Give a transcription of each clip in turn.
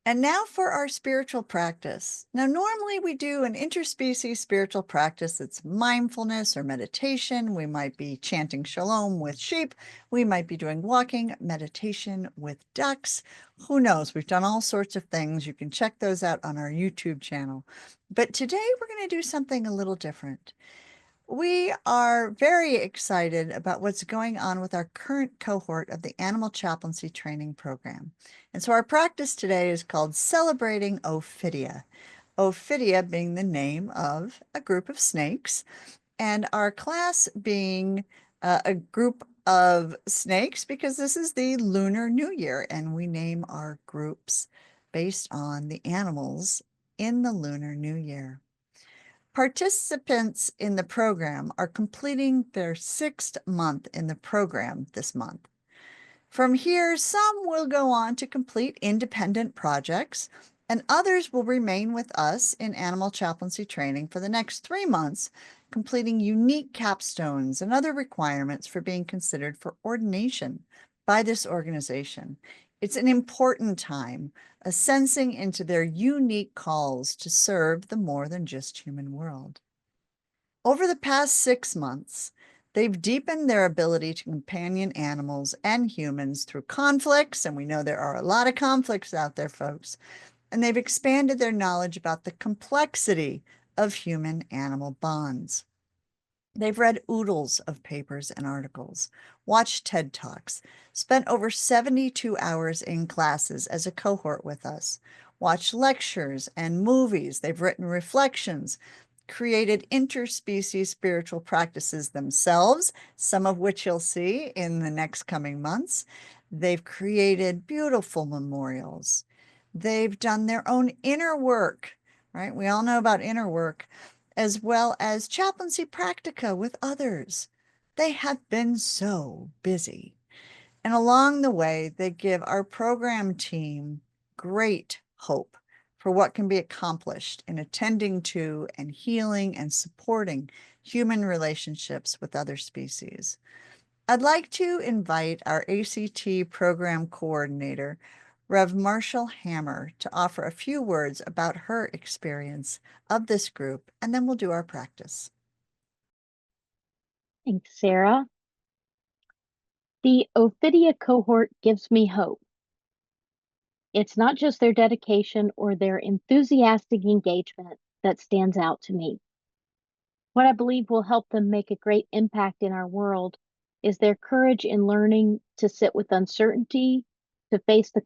And now for our spiritual practice. Now, normally we do an interspecies spiritual practice that's mindfulness or meditation. We might be chanting shalom with sheep. We might be doing walking meditation with ducks. Who knows? We've done all sorts of things. You can check those out on our YouTube channel. But today we're going to do something a little different. We are very excited about what's going on with our current cohort of the Animal Chaplaincy Training Program. And so our practice today is called Celebrating Ophidia. Ophidia being the name of a group of snakes, and our class being a group of snakes because this is the Lunar New Year, and we name our groups based on the animals in the Lunar New Year. Participants in the program are completing their 6th month in the program this month. From here, some will go on to complete independent projects, and others will remain with us in animal chaplaincy training for the next 3 months, completing unique capstones and other requirements for being considered for ordination by this organization. It's an important time, a sensing into their unique calls to serve the more than just human world. Over the past 6 months, they've deepened their ability to companion animals and humans through conflicts, and we know there are a lot of conflicts out there, folks, and they've expanded their knowledge about the complexity of human-animal bonds. They've read oodles of papers and articles, watched TED Talks, spent over 72 hours in classes as a cohort with us, watched lectures and movies. They've written reflections, created interspecies spiritual practices themselves, some of which you'll see in the next coming months. They've created beautiful memorials. They've done their own inner work, right? We all know about inner work, as well as chaplaincy practica with others. They have been so busy. And along the way, they give our program team great hope for what can be accomplished in attending to and healing and supporting human relationships with other species. I'd like to invite our ACT program coordinator, Rev. Marshall Hammer, to offer a few words about her experience of this group, and then we'll do our practice. Thanks, Sarah. The Ophidia cohort gives me hope. It's not just their dedication or their enthusiastic engagement that stands out to me. What I believe will help them make a great impact in our world is their courage in learning to sit with uncertainty, to face the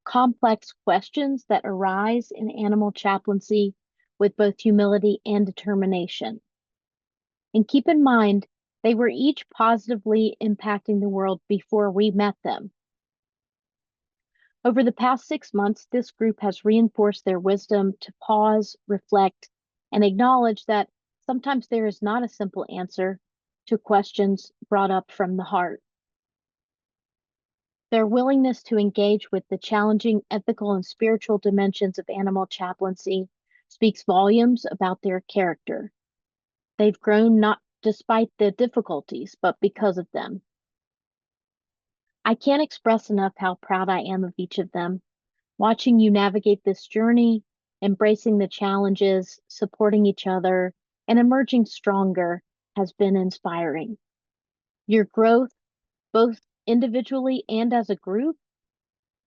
complex questions that arise in animal chaplaincy with both humility and determination. And keep in mind, they were each positively impacting the world before we met them. Over the past 6 months, this group has reinforced their wisdom to pause, reflect, and acknowledge that sometimes there is not a simple answer to questions brought up from the heart. Their willingness to engage with the challenging ethical and spiritual dimensions of animal chaplaincy speaks volumes about their character. They've grown not despite the difficulties, but because of them. I can't express enough how proud I am of each of them. Watching you navigate this journey, embracing the challenges, supporting each other, and emerging stronger has been inspiring. Your growth, both individually and as a group,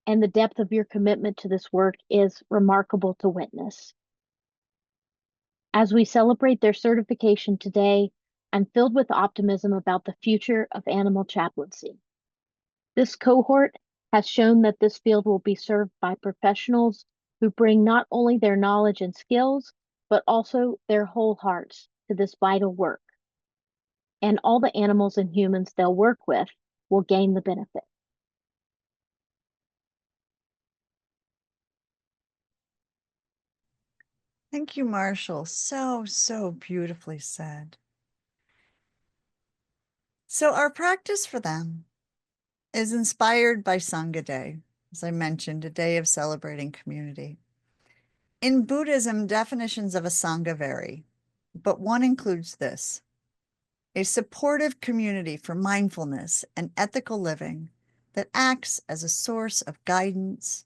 and the depth of your commitment to this work is remarkable to witness. As we celebrate their certification today, I'm filled with optimism about the future of animal chaplaincy. This cohort has shown that this field will be served by professionals who bring not only their knowledge and skills, but also their whole hearts to this vital work. And all the animals and humans they'll work with will gain the benefit. Thank you, Marshall. So beautifully said. So our practice for them is inspired by Sangha Day, as I mentioned, a day of celebrating community. In Buddhism, definitions of a Sangha vary, but one includes this: a supportive community for mindfulness and ethical living that acts as a source of guidance,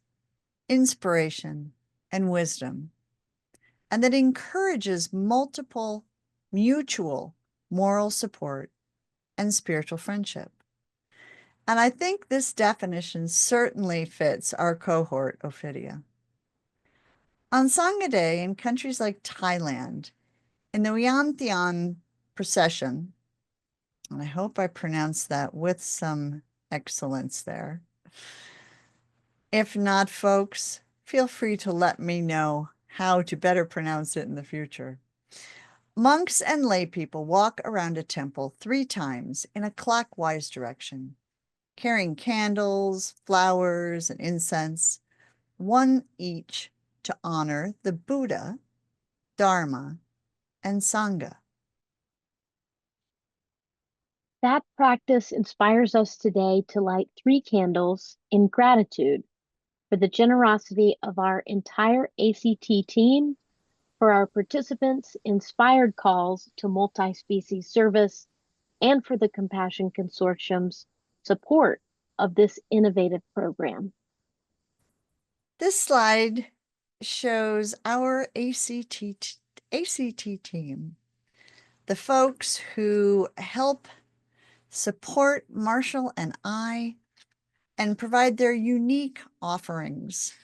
inspiration, and wisdom, and that encourages multiple mutual moral support and spiritual friendship. And I think this definition certainly fits our cohort, Ophidia. On Sangha Day in countries like Thailand, in the Wiantian procession, and I hope I pronounced that with some excellence there. If not, folks, feel free to let me know how to better pronounce it in the future. Monks and lay people walk around a temple 3 times in a clockwise direction, carrying candles, flowers, and incense, one each to honor the Buddha, Dharma, and Sangha. That practice inspires us today to light 3 candles in gratitude for the generosity of our entire ACT team, for our participants' inspired calls to multi-species service, and for the Compassion Consortium's support of this innovative program. This slide shows our ACT team, the folks who help support Marshall and I and provide their unique offerings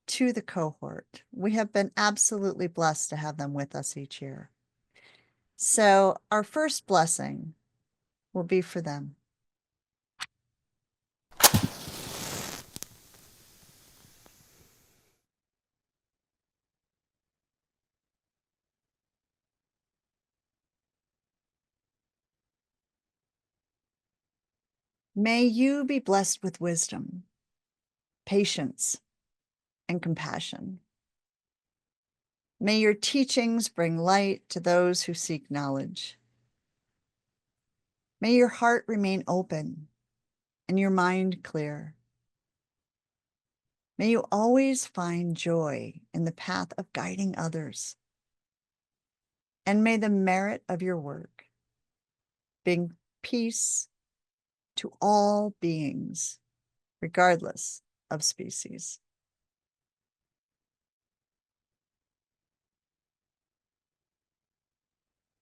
to the cohort. We have been absolutely blessed to have them with us each year. So our first blessing will be for them. May you be blessed with wisdom, patience, and compassion. May your teachings bring light to those who seek knowledge. May your heart remain open and your mind clear. May you always find joy in the path of guiding others. And may the merit of your work bring peace to all beings, regardless of species.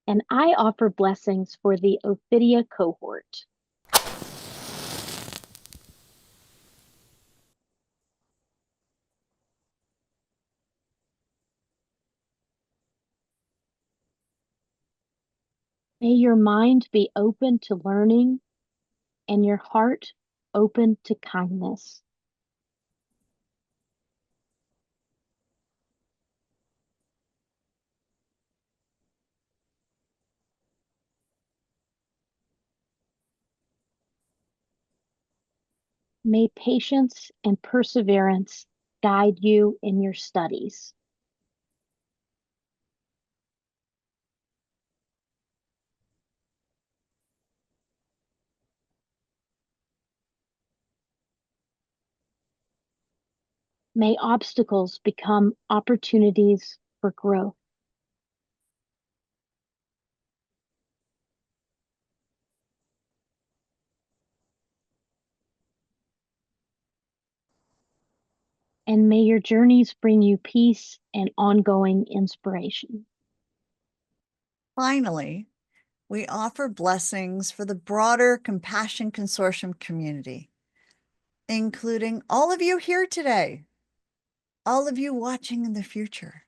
And I offer blessings for the Ophidia cohort. May your mind be open to learning and your heart open to kindness. May patience and perseverance guide you in your studies. May obstacles become opportunities for growth. And may your journeys bring you peace and ongoing inspiration. Finally, we offer blessings for the broader Compassion Consortium community, including all of you here today, all of you watching in the future,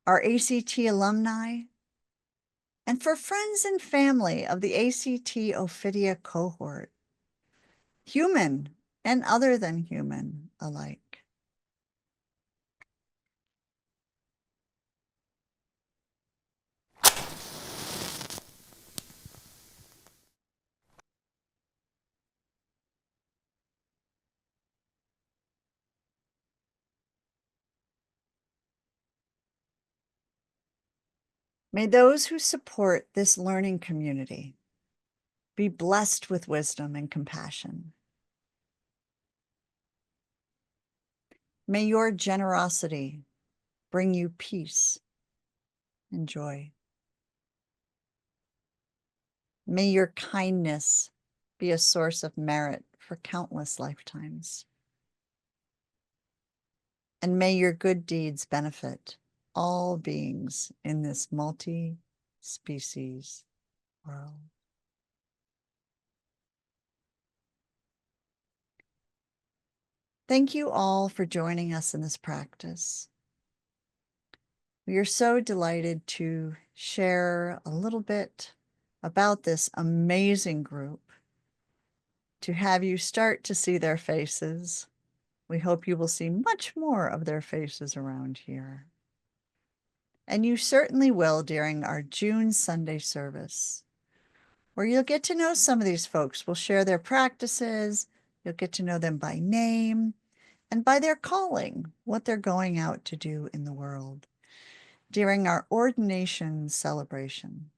our ACT alumni, and for friends and family of the ACT Ophidia cohort, human and other than human alike. May those who support this learning community be blessed with wisdom and compassion. May your generosity bring you peace and joy. May your kindness be a source of merit for countless lifetimes. and may your good deeds benefit all beings in this multi-species world. Thank you all for joining us in this practice. We are so delighted to share a little bit about this amazing group, to have you start to see their faces. We hope you will see much more of their faces around here. And you certainly will during our June Sunday service, where you'll get to know some of these folks. We'll share their practices. You'll get to know them by name and by their calling, what they're going out to do in the world during our ordination celebration.